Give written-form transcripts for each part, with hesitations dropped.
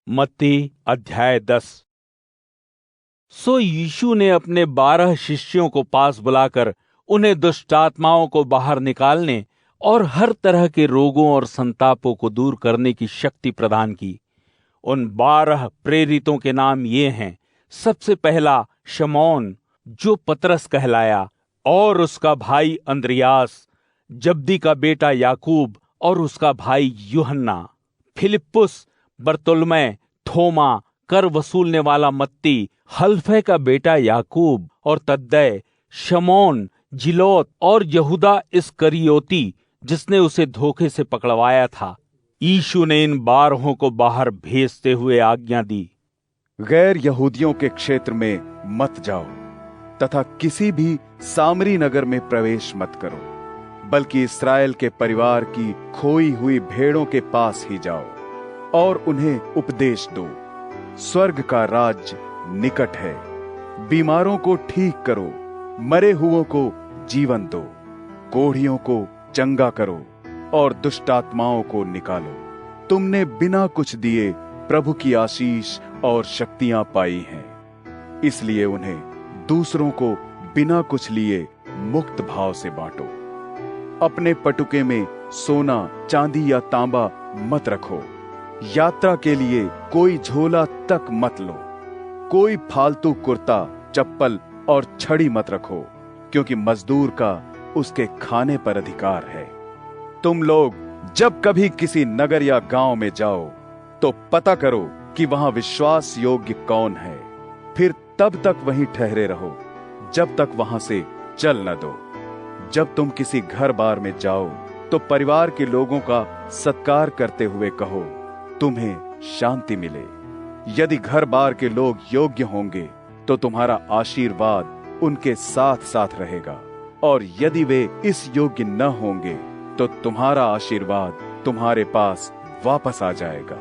मत्ती अध्याय 10। सो यीशु ने अपने 12 शिष्यों को पास बुलाकर उन्हें दुष्ट आत्माओं को बाहर निकालने और हर तरह के रोगों और संतापों को दूर करने की शक्ति प्रदान की। उन 12 प्रेरितों के नाम ये हैं। सबसे पहला शमौन, जो पतरस कहलाया, और उसका भाई अंद्रियास, जब्दी का बेटा याकूब और उसका भाई यूहन्ना, फिलिप्पुस, बरतुल्मै, थोमा, कर वसूलने वाला मत्ती, हल्फै का बेटा याकूब और तद्दै, शमौन, जिलोत और यहूदा इस्करियोती, जिसने उसे धोखे से पकड़वाया था। यीशु ने इन 12 को बाहर भेजते हुए आज्ञा दी, गैर यहूदियों के क्षेत्र में मत जाओ तथा किसी भी सामरी नगर में प्रवेश मत करो, बल्कि इस्राएल के परिवार की खोई हुई भेड़ों के पास ही जाओ और उन्हें उपदेश दो। स्वर्ग का राज्य निकट है। बीमारों को ठीक करो, मरे हुओं को जीवन दो, कोढ़ियों को चंगा करो और दुष्ट आत्माओं को निकालो। तुमने बिना कुछ दिए प्रभु की आशीष और शक्तियां पाई हैं, इसलिए उन्हें दूसरों को बिना कुछ लिए मुक्त भाव से बांटो। अपने पटुके में सोना, चांदी या तांबा मत रखो। यात्रा के लिए कोई झोला तक मत लो। कोई फालतू कुर्ता, चप्पल और छड़ी मत रखो, क्योंकि मजदूर का उसके खाने पर अधिकार है। तुम लोग जब कभी किसी नगर या गांव में जाओ तो पता करो कि वहां विश्वास योग्य कौन है, फिर तब तक वहीं ठहरे रहो जब तक वहां से चल न दो। जब तुम किसी घर बार में जाओ तो परिवार के लोगों का सत्कार करते हुए कहो, तुम्हें शांति मिले। यदि घर बार के लोग योग्य होंगे तो तुम्हारा आशीर्वाद उनके साथ साथ रहेगा, और यदि वे इस योग्य न होंगे तो तुम्हारा आशीर्वाद तुम्हारे पास वापस आ जाएगा।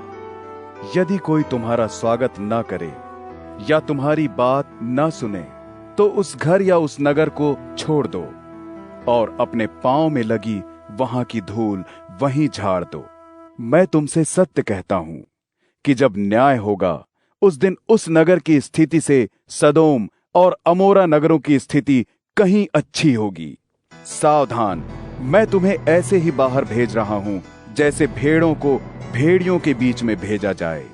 यदि कोई तुम्हारा स्वागत न करे या तुम्हारी बात न सुने तो उस घर या उस नगर को छोड़ दो और अपने पांव में लगी वहां की धूल वहीं झाड़ दो। मैं तुमसे सत्य कहता हूं कि जब न्याय होगा उस दिन उस नगर की स्थिति से सदोम और अमोरा नगरों की स्थिति कहीं अच्छी होगी। सावधान, मैं तुम्हें ऐसे ही बाहर भेज रहा हूं जैसे भेड़ों को भेड़ियों के बीच में भेजा जाए।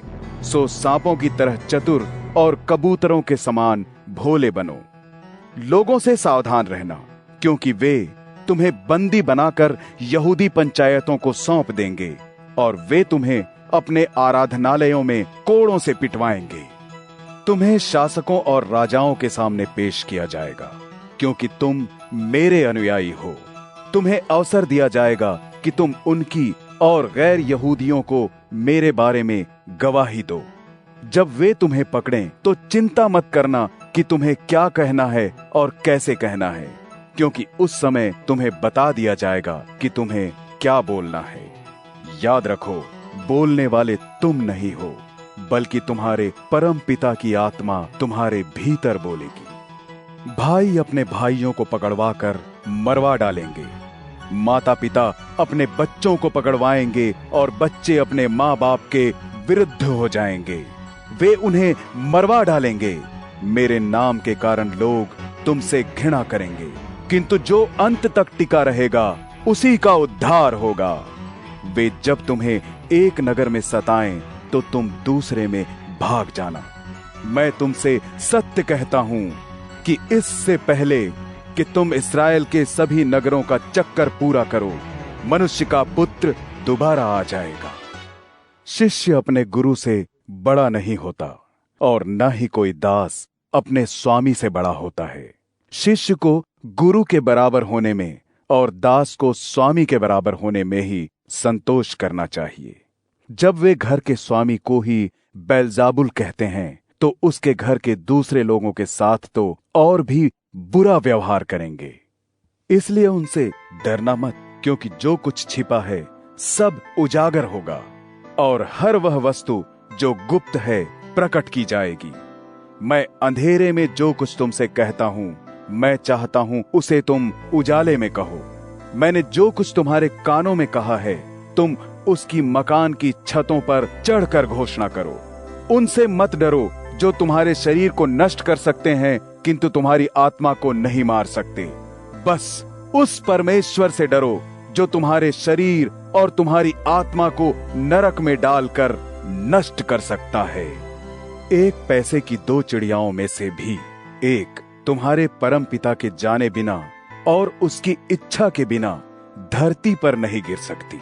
सो सांपों की तरह चतुर और कबूतरों के समान भोले बनो। लोगों से सावधान रहना, क्योंकि वे तुम्हें बंदी बनाकर यहूदी पंचायतों को सौंप देंगे और वे तुम्हें अपने आराधनालयों में कोड़ों से पिटवाएंगे। तुम्हें शासकों और राजाओं के सामने पेश किया जाएगा, क्योंकि तुम मेरे अनुयायी हो। तुम्हें अवसर दिया जाएगा कि तुम उनकी और गैर यहूदियों को मेरे बारे में गवाही दो। जब वे तुम्हें पकड़ें तो चिंता मत करना कि तुम्हें क्या कहना है और कैसे कहना है, क्योंकि उस समय तुम्हें बता दिया जाएगा कि तुम्हें क्या बोलना है। याद रखो, बोलने वाले तुम नहीं हो, बल्कि तुम्हारे परम पिता की आत्मा तुम्हारे भीतर बोलेगी। भाई अपने भाइयों को पकड़वाकर मरवा डालेंगे, माता पिता अपने बच्चों को पकड़वाएंगे और बच्चे अपने माँ बाप के विरुद्ध हो जाएंगे। वे उन्हें मरवा डालेंगे। मेरे नाम के कारण लोग तुमसे घृणा करेंगे, किंतु जो अंत तक टिका रहेगा उसी का उद्धार होगा। वे जब तुम्हें एक नगर में सताएं तो तुम दूसरे में भाग जाना। मैं तुमसे सत्य कहता हूं कि इससे पहले कि तुम इस्राएल के सभी नगरों का चक्कर पूरा करो, मनुष्य का पुत्र दोबारा आ जाएगा। शिष्य अपने गुरु से बड़ा नहीं होता और न ही कोई दास अपने स्वामी से बड़ा होता है। शिष्य को गुरु के बराबर होने में और दास को स्वामी के बराबर होने में ही संतोष करना चाहिए। जब वे घर के स्वामी को ही बेलजाबुल कहते हैं तो उसके घर के दूसरे लोगों के साथ तो और भी बुरा व्यवहार करेंगे। इसलिए उनसे डरना मत, क्योंकि जो कुछ छिपा है सब उजागर होगा और हर वह वस्तु जो गुप्त है प्रकट की जाएगी। मैं अंधेरे में जो कुछ तुमसे कहता हूं, मैं चाहता हूं उसे तुम उजाले में कहो। मैंने जो कुछ तुम्हारे कानों में कहा है, तुम उसकी मकान की छतों पर चढ़कर घोषणा करो। उनसे मत डरो जो तुम्हारे शरीर को नष्ट कर सकते हैं किंतु तुम्हारी आत्मा को नहीं मार सकते। बस उस परमेश्वर से डरो जो तुम्हारे शरीर और तुम्हारी आत्मा को नरक में डालकर नष्ट कर सकता है। एक पैसे की 2 चिड़ियाओं में से भी एक तुम्हारे परम पिता के जाने बिना और उसकी इच्छा के बिना धरती पर नहीं गिर सकती।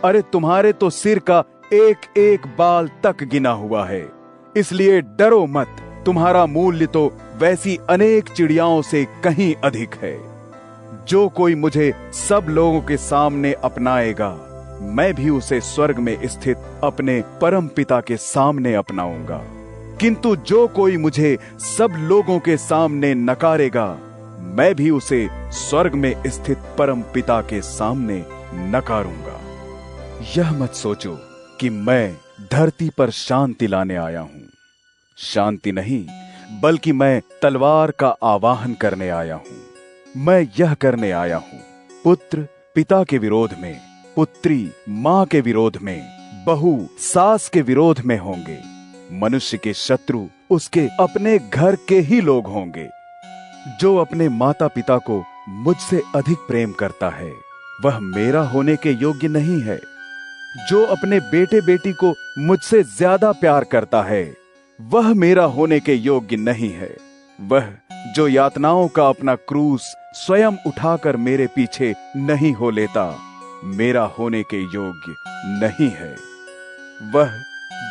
अरे तुम्हारे तो सिर का एक एक बाल तक गिना हुआ है, इसलिए डरो मत। तुम्हारा मूल्य तो वैसी अनेक चिड़ियाओं से कहीं अधिक है। जो कोई मुझे सब लोगों के सामने अपनाएगा, मैं भी उसे स्वर्ग में स्थित अपने परम पिता के सामने अपनाऊंगा। किंतु जो कोई मुझे सब लोगों के सामने नकारेगा, मैं भी उसे स्वर्ग में स्थित परम पिता के सामने नकारूंगा। यह मत सोचो कि मैं धरती पर शांति लाने आया हूं। शांति नहीं, बल्कि मैं तलवार का आवाहन करने आया हूं। मैं यह करने आया हूं, पुत्र पिता के विरोध में, पुत्री मां के विरोध में, बहू सास के विरोध में होंगे। मनुष्य के शत्रु उसके अपने घर के ही लोग होंगे। जो अपने माता पिता को मुझसे अधिक प्रेम करता है, वह मेरा होने के योग्य नहीं है। जो अपने बेटे बेटी को मुझसे ज्यादा प्यार करता है, वह मेरा होने के योग्य नहीं है। वह जो यातनाओं का अपना क्रूस स्वयं उठाकर मेरे पीछे नहीं हो लेता, मेरा होने के योग्य नहीं है। वह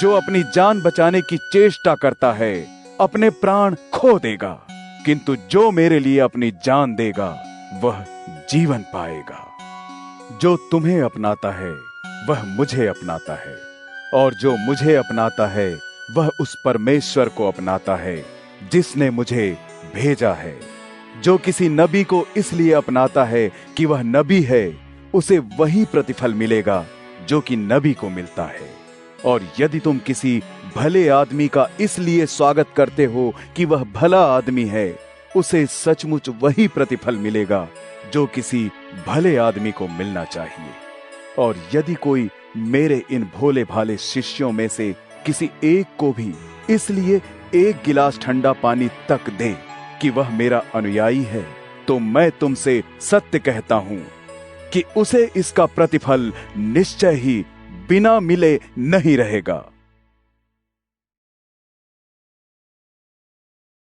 जो अपनी जान बचाने की चेष्टा करता है, अपने प्राण खो देगा, किंतु जो मेरे लिए अपनी जान देगा, वह जीवन पाएगा। जो तुम्हें अपनाता है, वह मुझे अपनाता है, और जो मुझे अपनाता है, वह उस परमेश्वर को अपनाता है जिसने मुझे भेजा है। जो किसी नबी को इसलिए अपनाता है कि वह नबी है, उसे वही प्रतिफल मिलेगा जो कि नबी को मिलता है। और यदि तुम किसी भले आदमी का इसलिए स्वागत करते हो कि वह भला आदमी है, उसे सचमुच वही प्रतिफल मिलेगा जो किसी भले आदमी को मिलना चाहिए। और यदि कोई मेरे इन भोले भाले शिष्यों में से किसी एक को भी इसलिए 1 गिलास ठंडा पानी तक दे कि वह मेरा अनुयायी है, तो मैं तुमसे सत्य कहता हूं कि उसे इसका प्रतिफल निश्चय ही बिना मिले नहीं रहेगा।